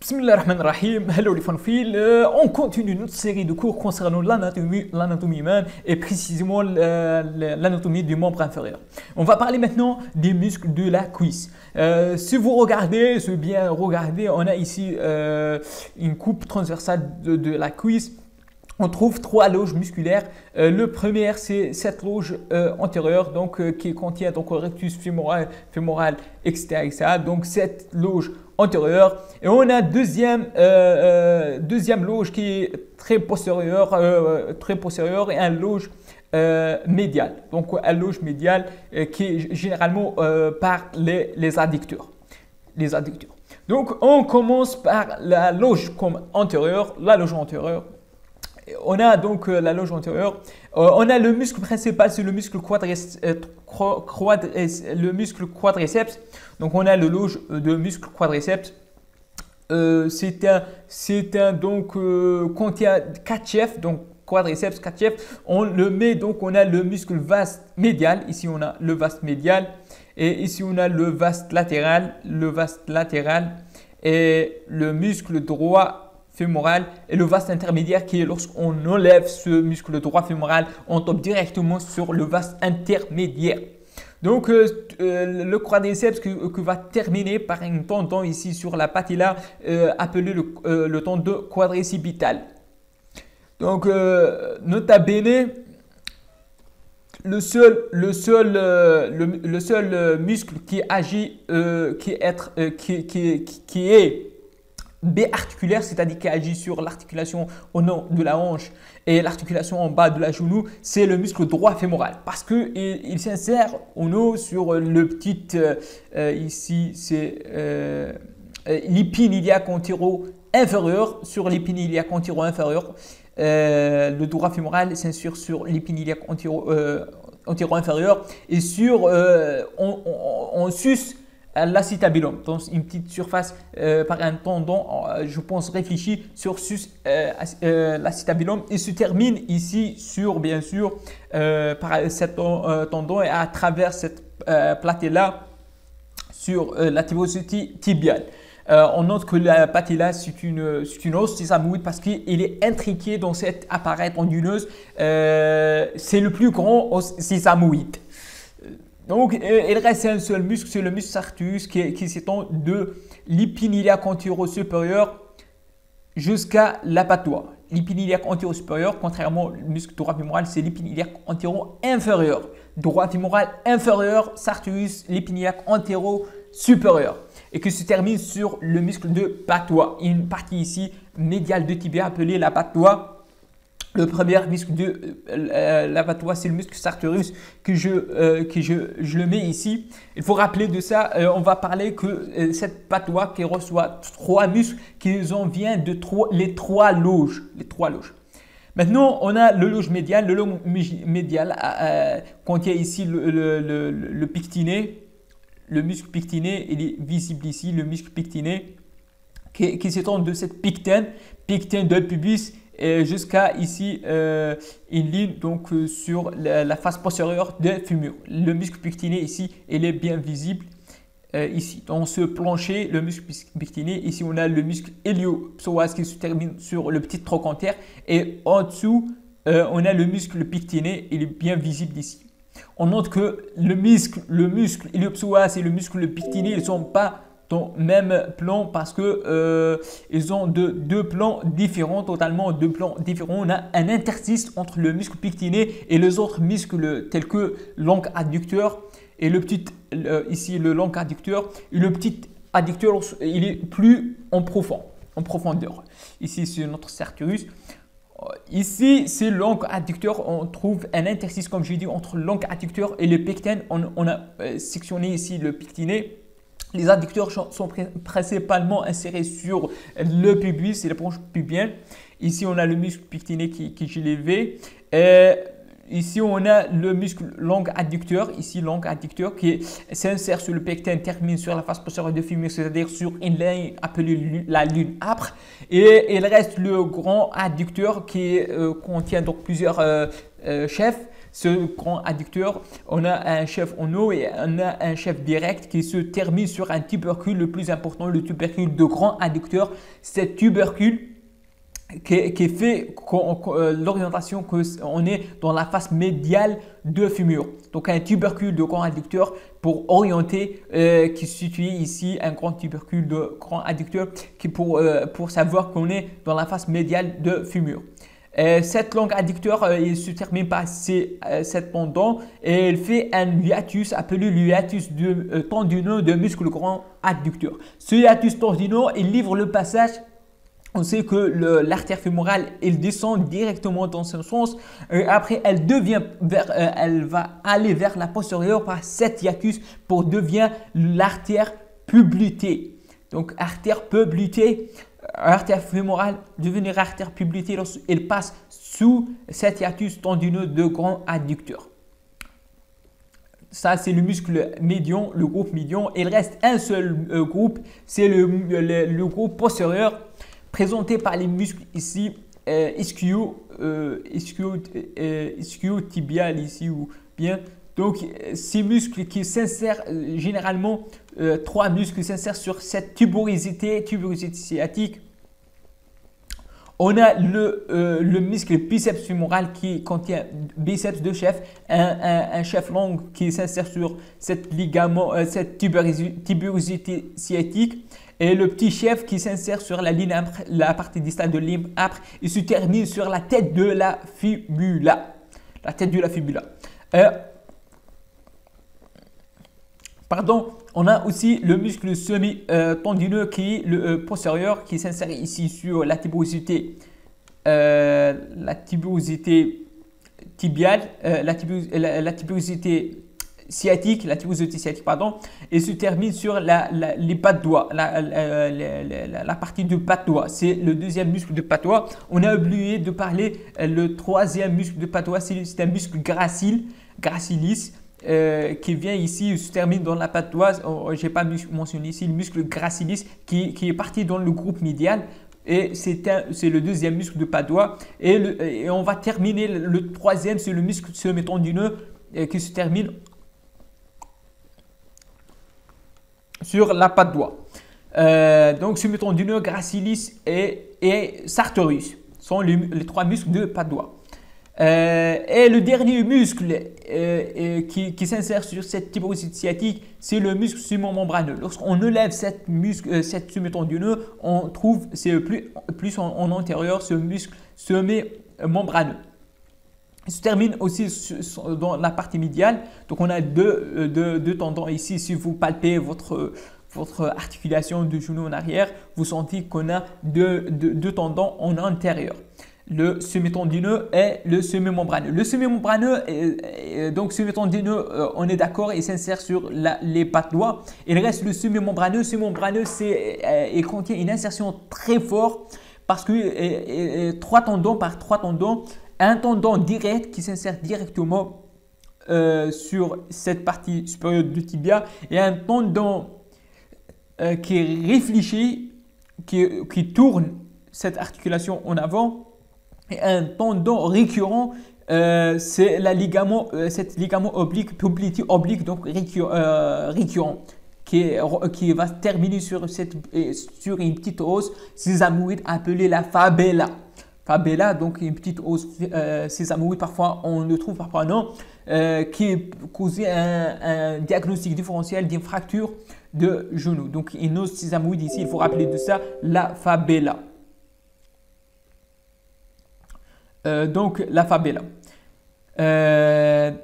Bismillahirrahmanirrahim, hello les fanophiles. On continue notre série de cours concernant l'anatomie humaine et précisément l'anatomie du membre inférieur. On va parler maintenant des muscles de la cuisse. Si vous regardez, on a ici une coupe transversale de la cuisse. On trouve trois loges musculaires. Le premier, c'est cette loge antérieure, qui contient donc le rectus fémoral, etc., Donc cette loge antérieure. Et on a deuxième loge qui est très postérieure et un loge médial. Donc un loge médial qui est généralement par les adducteurs. Donc on commence par la loge antérieure. On a donc la loge antérieure. On a le muscle principal, c'est le muscle quadriceps. Donc on a le loge de muscle quadriceps. Contient 4 chefs, donc quadriceps 4 chefs. On le met donc, on a le muscle vaste médial. Ici on a le vaste médial et ici on a le vaste latéral, et le muscle droit fémoral et le vaste intermédiaire qui est lorsqu'on enlève ce muscle droit fémoral, on tombe directement sur le vaste intermédiaire. Donc le quadriceps qui va terminer par un tendon ici sur la patella appelé le tendon quadricipital. Donc nota bene, le seul muscle qui agit qui est B-articulaire, c'est-à-dire qui agit sur l'articulation au nom de la hanche et l'articulation en bas de la genou, c'est le muscle droit fémoral parce qu'il s'insère au nom sur le petit, ici c'est l'épine antéro-inférieur, sur l'épine antéro-inférieur. Le droit fémoral s'insère sur l'épine antéro-inférieur et sur, on suce l'acétabulum, dans une petite surface par un tendon, je pense réfléchi, sur l'acétabulum et se termine ici sur, bien sûr, par cet tendon et à travers cette patella sur la tuberosité tibiale. On note que la patella, c'est une os sésamoïde parce qu'il est intriqué dans cet appareil onduleuse. C'est le plus grand os sésamoïde. Donc, il reste un seul muscle, c'est le muscle sartus qui s'étend de l'épine iliaque antéro-supérieure jusqu'à la patois. L'épine iliaque antéro-supérieure, contrairement au muscle droit fémoral, c'est l'épine iliaque antéro-inférieure. Droit fémoral inférieur, sartus, l'épine iliaque antéro-supérieure. Et qui se termine sur le muscle de patois. Une partie ici médiale de tibia appelée la patois. Le premier muscle de la patois, c'est le muscle sartorius que je le mets ici. Il faut rappeler de ça, on va parler que cette patois qui reçoit trois muscles qui en viennent de les trois loges. Maintenant, on a le loge médial. Le loge médial contient ici le pectiné. Le muscle pectiné, il est visible ici, le muscle pectiné qui s'étend de cette pectine de pubis jusqu'à ici une ligne donc sur la face postérieure des fémurs. Le muscle pectiné ici, il est bien visible ici. Dans ce plancher, le muscle pectiné, ici on a le muscle héliopsoas qui se termine sur le petit trochanter et en dessous on a le muscle pectiné, il est bien visible ici. On note que le muscle héliopsoas et le muscle pectiné, ils ne sont pas dans le même plan parce que ils ont deux plans différents, totalement deux plans différents. On a un interstice entre le muscle pectiné et les autres muscles tels que l'ongle adducteur et ici le long adducteur et le petit adducteur, il est plus en profondeur. Ici c'est notre sartorius. Ici, c'est l'ongle adducteur. On trouve un interstice, comme j'ai dit, entre l'ongle adducteur et le pecten. On a sectionné ici le pectiné. Les adducteurs sont principalement insérés sur le pubis et la branche pubienne. Ici, on a le muscle pectiné qui est levé. Ici, on a le muscle long adducteur. Ici, l'ongle adducteur qui s'insère sur le pecten, termine sur la face postérieure du fémur, c'est-à-dire sur une ligne appelée la lune âpre. Et il reste le grand adducteur qui contient donc plusieurs chefs. ce grand adducteur, on a un chef en haut et on a un chef direct qui se termine sur un tubercule le plus important, le tubercule de grand adducteur. Cet tubercule qui fait l'orientation qu'on est dans la face médiale de fémur. Donc un tubercule de grand adducteur pour orienter, qui se situe ici, un grand tubercule de grand adducteur qui pour savoir qu'on est dans la face médiale de fémur. Cette langue adducteur, il se termine par cette tendon et il fait un hiatus appelé le hiatus tendineux de muscle grand adducteur. Ce hiatus tendineux, il livre le passage. On sait que l'artère fémorale, elle descend directement dans ce sens. Après, elle va aller vers la postérieure par cette hiatus pour devenir l'artère publitée. Donc, artère publitée, artère fémorale, devenir artère publitée lorsqu'elle passe sous cet hiatus tendineux de grand adducteur. Ça, c'est le muscle médian, le groupe médian. Il reste un seul groupe, c'est le groupe postérieur, présenté par les muscles ici, ischio-tibial ici ou bien. Donc, ces muscles qui s'insèrent généralement, trois muscles s'insèrent sur cette tuberosité sciatique. On a le muscle biceps fémoral qui contient biceps de chef, un chef long qui s'insère sur cette tuberosité sciatique. Et le petit chef qui s'insère sur la partie distale de l'limbe âpre, il se termine sur la tête de la fibula. La tête de la fibula. On a aussi le muscle semi-tendineux qui est le postérieur qui s'insère ici sur la tuberosité tibiale, la tuberosité sciatique, et se termine sur les pas de doigts, la partie du pas de doigt. C'est le deuxième muscle de pas de doigt. On a oublié de parler le troisième muscle de pas de doigt, c'est un muscle gracilis qui vient ici, se termine dans la patte doigt. Je n'ai pas mentionné ici le muscle gracilis qui est parti dans le groupe médial. Et c'est le deuxième muscle de pas de doigt. Et on va terminer le troisième, c'est le muscle semi-tendineux qui se termine sur la patte doigt. Donc, semi-tendineux, gracilis et sartorius sont les trois muscles de patte doigt. Et le dernier muscle qui s'insère sur cette tuberosité sciatique, c'est le muscle semi-membraneux. Lorsqu'on enlève cette semi-tendineux, on trouve c'est plus en antérieur ce muscle semi-membraneux. Il se termine aussi dans la partie médiale. Donc, on a deux tendons ici. Si vous palpez votre articulation du genou en arrière, vous sentez qu'on a deux tendons en antérieur. Le semi-tendineux et le semi-membraneux. Le semi-membraneux, donc semi-tendineux, on est d'accord, il s'insère sur les pattes doigts. Il reste le semi-membraneux. Semi-membraneux, il contient une insertion très forte parce que trois tendons, un tendon direct qui s'insère directement sur cette partie supérieure du tibia et un tendon qui réfléchit, qui tourne cette articulation en avant. Et un tendon récurrent, c'est cette ligament oblique, poplité oblique, donc récurrent, qui va terminer sur une petite os sésamoïde appelée la fabella. Fabella, donc une petite os sésamoïde, parfois on le trouve, parfois non, qui cause un diagnostic différentiel d'une fracture de genou. Donc une os sésamoïde ici, il faut rappeler de ça, la fabella. Donc la fabella. J'aime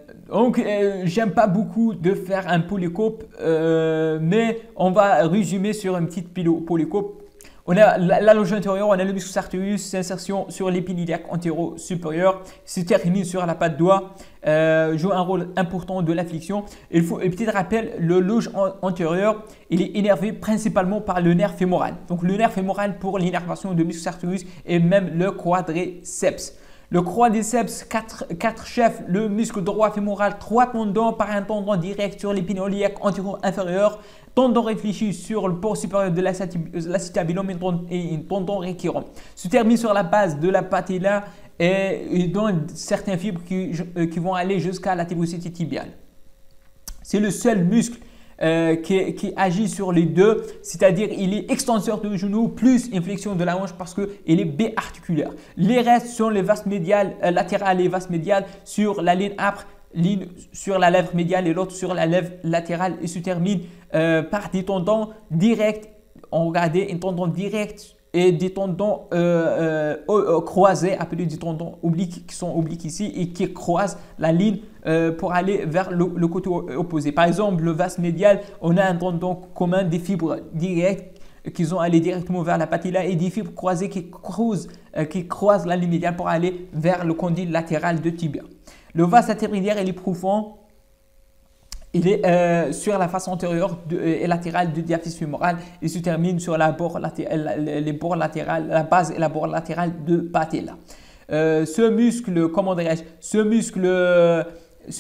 pas beaucoup de faire un polycope, mais on va résumer sur une petite polycope. On a la loge antérieure, on a le muscle sartorius, insertion sur l'épine iliaque antéro-supérieure, se termine sur la patte doigt, joue un rôle important de la flexion. Il faut un petit rappel, le loge antérieur, il est innervé principalement par le nerf fémoral. Donc le nerf fémoral pour l'innervation du muscle sartorius et même le quadriceps. Le quadriceps, 4 chefs, le muscle droit fémoral, 3 tendons par un tendon direct sur l'épine iliaque antéro-inférieure, tendon réfléchi sur le port supérieur de l'acétabulum et un tendon récurrent. Se termine sur la base de la patella et il donne certaines fibres qui vont aller jusqu'à la tuberosité tibiale. C'est le seul muscle qui agit sur les deux, c'est-à-dire il est extenseur de genou plus inflexion de la hanche parce qu'il est biarticulaire. Les restes sont les vastes médiales latérales et vastes médiales sur la ligne âpre, ligne sur la lèvre médiale et l'autre sur la lèvre latérale et se termine par des tendons directs. On regardait un tendon direct et des tendons croisés, appelés des tendons obliques, qui sont obliques ici et qui croisent la ligne pour aller vers le côté opposé. Par exemple, le vaste médial, on a un tendon commun, des fibres directes qui sont allées directement vers la patella et des fibres croisées qui croisent la ligne médiale pour aller vers le condyle latéral de tibia. Le vaste intermédiaire, il est profond. Il est sur la face antérieure et latérale du diaphyse fémoral et se termine sur la base et la bord latérale de patella. Ce muscle, comment dirais-je, ce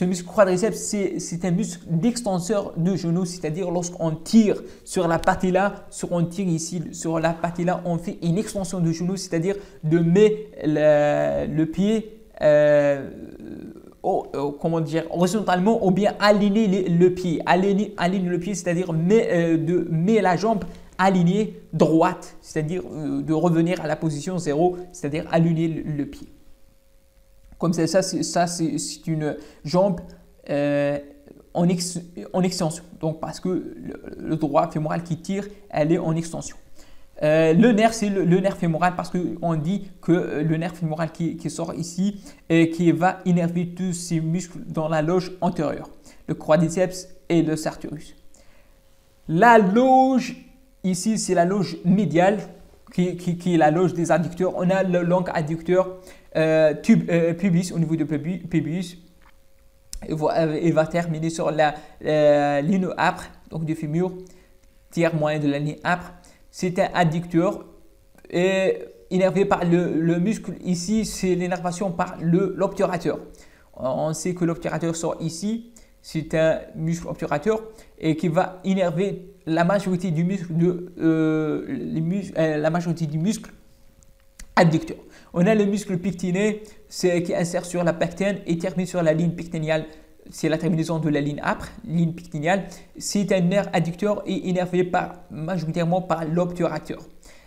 muscle quadriceps, c'est un muscle d'extenseur de genou, c'est-à-dire lorsqu'on tire sur la patella, on tire ici sur la patella, on fait une extension de genou, c'est-à-dire de mettre le pied comment dire, horizontalement ou bien aligner le pied. Aligner le pied, c'est-à-dire mettre la jambe alignée droite, c'est-à-dire de revenir à la position 0, c'est-à-dire aligner le pied. Comme ça c'est une jambe en extension. Donc, parce que le droit fémoral qui tire, elle est en extension. Le nerf, c'est le nerf fémoral parce qu'on dit que le nerf fémoral qui sort ici et qui va innerver tous ces muscles dans la loge antérieure, le quadriceps et le sartorius. La loge, ici, c'est la loge médiale qui est la loge des adducteurs. On a le long adducteur pubis au niveau de pubis. Il va terminer sur la ligne âpre, donc du fémur, tiers moyen de la ligne âpre. C'est un adducteur et innervé par le muscle. Ici, c'est l'innervation par l'obturateur. On sait que l'obturateur sort ici. C'est un muscle obturateur et qui va innerver la majorité du muscle, adducteur. On a le muscle pectiné qui insère sur la pectine et termine sur la ligne pectinéale. C'est la terminaison de la ligne âpre, ligne pectinéale. C'est un nerf adducteur et innervé majoritairement par l'obturateur.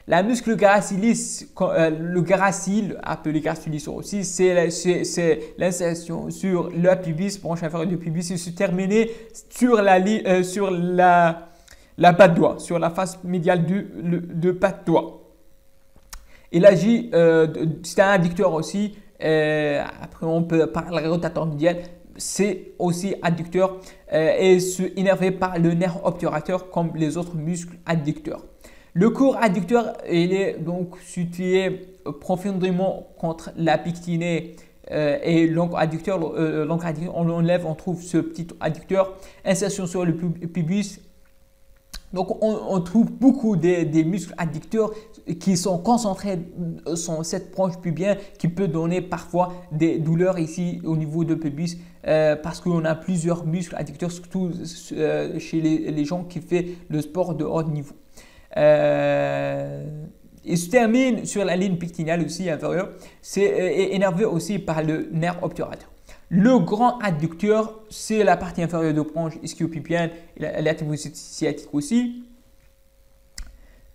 La muscle gracilis, le gracile, appelé gracilis aussi, c'est l'insertion sur le pubis, branche inférieure du pubis, et se terminer sur la patte doigt, sur la face médiale de patte doigt. Il agit, c'est un adducteur aussi. Après, on peut parler rotateur médial. C'est aussi adducteur et innervé par le nerf obturateur comme les autres muscles adducteurs. Le court adducteur, il est donc situé profondément contre la pectinée et long adducteur. On l'enlève, on trouve ce petit adducteur, insertion sur le pubis. Donc, on trouve beaucoup des muscles adducteurs qui sont concentrés sur cette branche pubienne qui peut donner parfois des douleurs ici au niveau de pubis parce qu'on a plusieurs muscles adducteurs, surtout chez les gens qui font le sport de haut niveau. Il se termine sur la ligne pectinale aussi inférieure. C'est énervé aussi par le nerf obturateur. Le grand adducteur, c'est la partie inférieure de branche ischio-pubienne et la tuberosité sciatique aussi.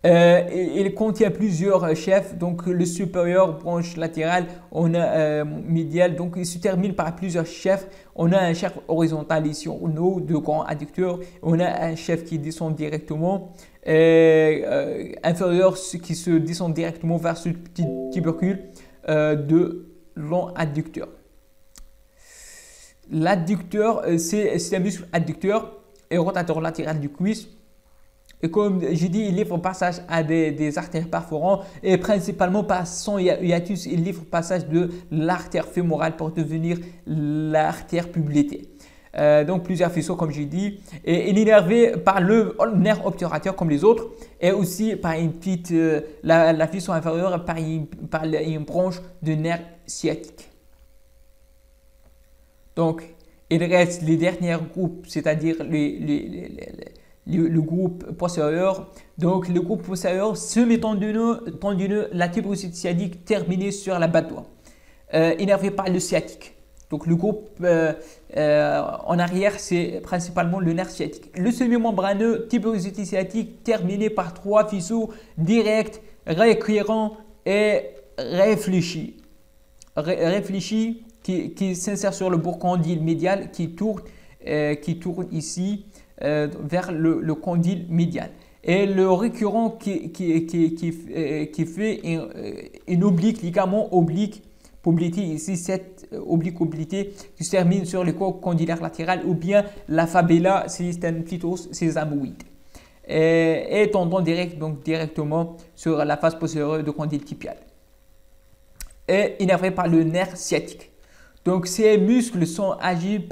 Il contient plusieurs chefs, donc le supérieur, branche latérale, on a médial, donc il se termine par plusieurs chefs. On a un chef horizontal ici en haut, de grand adducteur. On a un chef qui descend directement, inférieur qui se descend directement vers ce petit tubercule de long adducteur. L'adducteur, c'est un muscle adducteur et rotateur latéral du cuisse. Et comme j'ai dit, il livre passage à des artères perforantes et principalement par son hiatus, il livre passage de l'artère fémorale pour devenir l'artère publétée. Donc plusieurs faisceaux comme j'ai dit. Et il est innervé par le nerf obturateur comme les autres et aussi par une petite, la faisceau inférieure par une branche de nerf sciatique. Donc, il reste les derniers groupes, c'est-à-dire le groupe postérieur. Donc, le groupe postérieur, semi-tendineux, la tuberosité sciatique terminée sur la patte doigt. innervé par le sciatique. Donc le groupe en arrière, c'est principalement le nerf sciatique. Le semi-membraneux tuberosité sciatique terminé par 3 faisceaux directs, récurrents et réfléchis. Réfléchis qui s'insèrent sur le bord condyle médial qui tourne ici vers le condyle médial. Et le récurrent qui fait une oblique, ligament oblique poplité, ici cette oblique poplité qui se termine sur le corps condylaire latéral ou bien la fabella, c'est un petit os sésamoïde. Et tendon direct, donc directement sur la face postérieure du condyle tibial. Et innervé par le nerf sciatique. Donc ces muscles sont agiles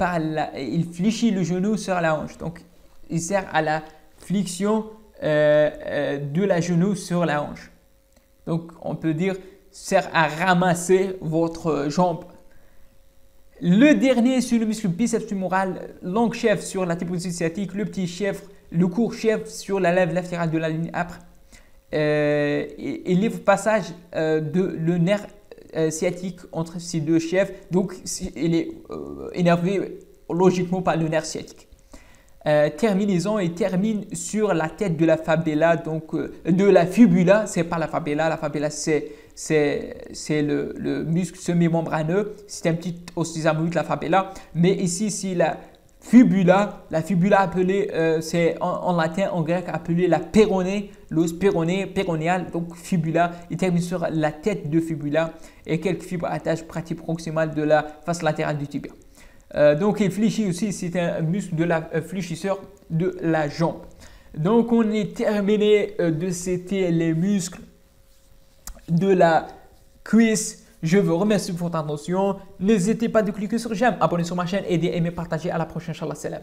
il fléchit le genou sur la hanche. Donc il sert à la flexion de la genou sur la hanche. Donc on peut dire sert à ramasser votre jambe. Le dernier sur le muscle biceps fémoral, long chef sur la tuberosité sciatique, le petit chef, le court chef sur la lèvre latérale de la ligne âpre. Il livre passage de le nerf sciatique entre ces deux chefs, donc il est énervé logiquement par le nerf sciatique. Terminaison et termine sur la tête de la fabella, donc de la fibula, c'est pas la fabella c'est le muscle semi-membraneux, c'est un petit os sésamoïde la fabella, mais ici c'est la fibula appelée, c'est en latin, en grec appelée la péronée, l'os péronéal, donc fibula, il termine sur la tête de fibula et quelques fibres attachent partie proximale de la face latérale du tibia. Donc il fléchit aussi, c'est un muscle de la fléchisseur de la jambe. Donc on est terminé de citer les muscles de la cuisse. Je vous remercie pour votre attention. N'hésitez pas de cliquer sur j'aime, abonnez sur ma chaîne et d'aimer, partager. À la prochaine, Inch'Allah, salam.